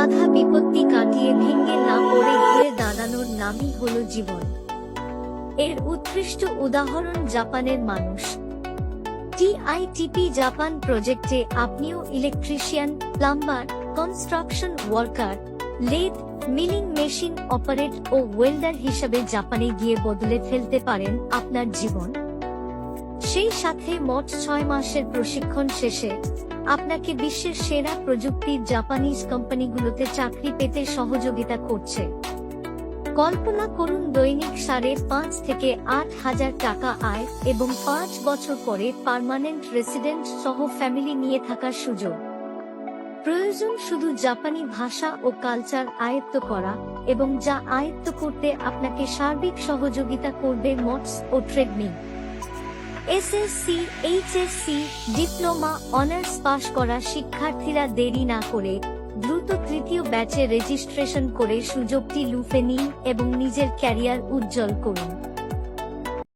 বাধা বিপত্তি কাটিয়ে ভেঙে না পড়ে ঘুরে দাঁড়ানোর নামই হলো জীবন। এর উৎকৃষ্ট উদাহরণ জাপানের মানুষ। টিআইটিপি জাপান প্রজেক্টে আপনিও electrician, plumber, construction worker, lathe, milling machine operate ও ওয়েল্ডার হিসাবে জাপানে গিয়ে বদলে ফেলতে পারেন আপনার জীবন। সেই সাথে মোট 6 মাসের প্রশিক্ষণ শেষে আপনাকে বিশ্বের সেরা প্রযুক্তির জাপানিজ কোম্পানিগুলোতে চাকরি পেতে সহযোগিতা করছে। কল্পনা করুন দৈনিক 5.5 থেকে 8 হাজার টাকা আয় এবং 5 বছর পরে পার্মানেন্ট রেসিডেন্ট সহ ফ্যামিলি নিয়ে থাকার সুযোগ। প্রয়োজন শুধু জাপানি ভাষা ও কালচার আয়ত্ত করা, এবং যা আয়ত্ত করতে আপনাকে সার্বিক সহযোগিতা করবে মোটস ও ট্রেডমি। এসএসসি, এইচএসসি, ডিপ্লোমা, অনার্স পাশ করা শিক্ষার্থীরা দেরি না করে দ্রুত তৃতীয় ব্যাচে রেজিস্ট্রেশন করে সুযোগটি লুফে নিন এবং নিজের ক্যারিয়ার উজ্জ্বল করুন।